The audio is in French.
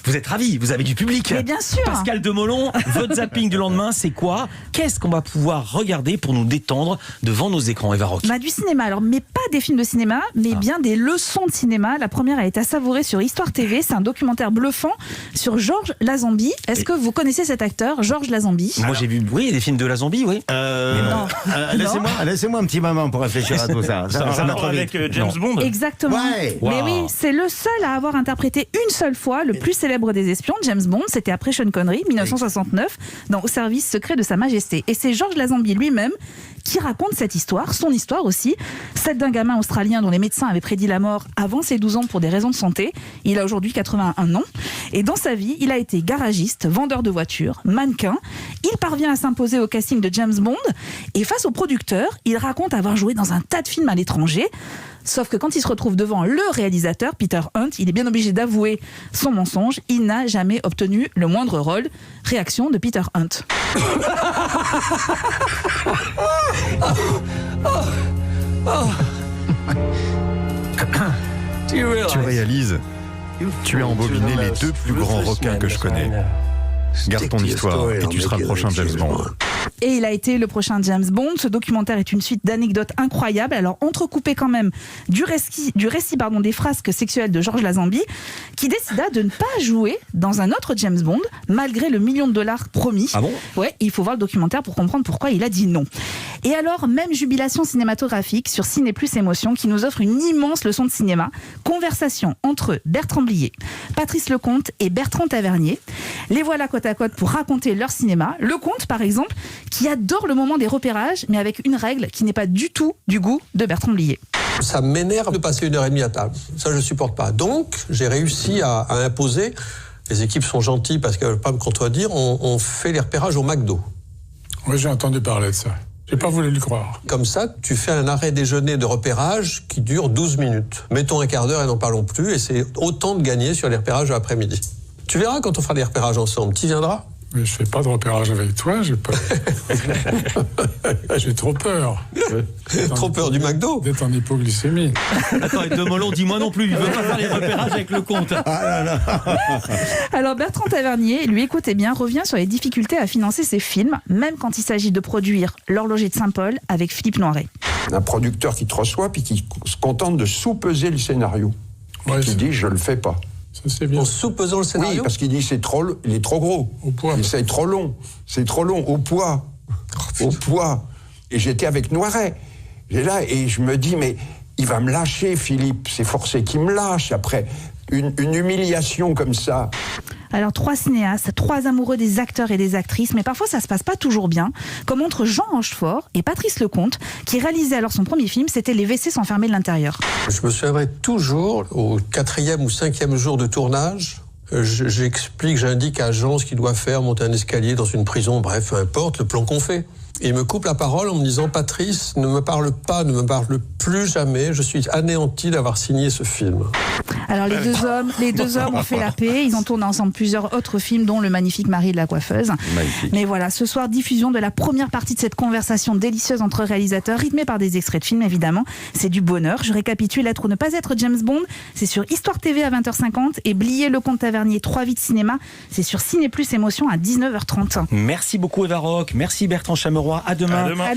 Vous êtes ravis, vous avez du public. Mais bien sûr. Pascal Demolon, votre zapping du lendemain, c'est quoi? Qu'est-ce qu'on va pouvoir regarder pour nous détendre devant nos écrans, Eva Rock? Du cinéma, alors, mais pas des films de cinéma, mais bien des leçons de cinéma. La première a été à savourer sur Histoire TV. C'est un documentaire bluffant sur Georges Lazenby. Est-ce que vous connaissez cet acteur, Georges Lazenby? Moi j'ai vu, oui, des films de Lazenby, oui. Non. Laissez-moi un petit moment pour réfléchir à tout ça. Ça va va trop vite. avec James Bond. Exactement. Ouais. Mais Wow. oui, c'est le seul à avoir interprété une seule fois le plus célèbre des espions, James Bond. C'était après Sean Connery, 1969, dans Au service secret de Sa Majesté. Et c'est Georges Lazenby lui-même qui raconte cette histoire, son histoire aussi, celle d'un gamin australien dont les médecins avaient prédit la mort avant ses 12 ans pour des raisons de santé. Il a aujourd'hui 81 ans. Et dans sa vie, il a été garagiste, vendeur de voitures, mannequin. Il parvient à s'imposer au casting de James Bond. Et face au producteur, il raconte avoir joué dans un tas de films à l'étranger. Sauf que quand il se retrouve devant le réalisateur, Peter Hunt, il est bien obligé d'avouer son mensonge. Il n'a jamais obtenu le moindre rôle. Réaction de Peter Hunt. Tu réalises, tu as embobiné les deux plus grands requins que je connais. Garde ton histoire et tu seras le prochain James Bond. Et il a été le prochain James Bond. Ce documentaire est une suite d'anecdotes incroyables. Alors entrecoupé quand même du récit des frasques sexuelles de Georges Lazenby, qui décida de ne pas jouer dans un autre James Bond, malgré le $1 million promis. Ah bon? Ouais, il faut voir le documentaire pour comprendre pourquoi il a dit non. Et alors, même jubilation cinématographique sur Ciné Plus Émotion, qui nous offre une immense leçon de cinéma. Conversation entre Bertrand Blier, Patrice Lecomte et Bertrand Tavernier. Les voilà côte à côte pour raconter leur cinéma. Lecomte, par exemple, qui adore le moment des repérages, mais avec une règle qui n'est pas du tout du goût de Bertrand Blier. Ça m'énerve de passer 1h30 à table. Ça, je ne supporte pas. Donc, j'ai réussi à imposer. Les équipes sont gentilles parce qu'elles ne veulent pas me contredire. On fait les repérages au McDo. Oui, j'ai entendu parler de ça. J'ai pas voulu le croire. Comme ça, tu fais un arrêt déjeuner de repérage qui dure 12 minutes. Mettons un quart d'heure et n'en parlons plus. Et c'est autant de gagner sur les repérages de l'après-midi. Tu verras quand on fera des repérages ensemble. Tu viendras? Mais je fais pas de repérage avec toi, j'ai peur. J'ai trop peur. Trop peur du McDo? D'être en hypoglycémie. Attends, et Demolon, dis-moi non plus, il veut pas faire les repérages avec le compte. Alors Bertrand Tavernier, lui, écoutez bien, revient sur les difficultés à financer ses films, même quand il s'agit de produire L'Horloger de Saint-Paul avec Philippe Noiret. Un producteur qui te reçoit puis qui se contente de sous-peser le scénario. Ouais, Qui dit je le fais pas. Ça, c'est bien. En sous-pesant le scénario? Oui, parce qu'il dit il est trop gros. Au poids. C'est trop long. C'est trop long. Au poids. Au poids. Et j'étais avec Noiret. Et là, et je me dis, mais il va me lâcher, Philippe. C'est forcé qu'il me lâche après. Une humiliation comme ça. Alors 3 cinéastes, 3 amoureux des acteurs et des actrices, mais parfois ça se passe pas toujours bien, comme entre Jean Rochefort et Patrice Lecomte, qui réalisaient alors son premier film, c'était Les WC s'enfermer de l'intérieur. Je me souviendrai toujours, au 4e ou 5e jour de tournage, j'indique à Jean ce qu'il doit faire, monter un escalier dans une prison, bref, peu importe, le plan qu'on fait. Et il me coupe la parole en me disant « Patrice, ne me parle pas, ne me parle plus jamais, je suis anéanti d'avoir signé ce film. » Alors les deux hommes ont fait la paix, ils ont tourné ensemble plusieurs autres films, dont Le magnifique mari de la coiffeuse. Magnifique. Mais voilà, ce soir, diffusion de la première partie de cette conversation délicieuse entre réalisateurs, rythmée par des extraits de films évidemment. C'est du bonheur. Je récapitule, Être ou ne pas être James Bond, c'est sur Histoire TV à 20h50 et Blier, Lecomte, Tavernier, 3 vies de cinéma, c'est sur Ciné Plus Émotion à 19h30. Merci beaucoup Eva Rock, merci Bertrand Chameroy, à demain. À demain.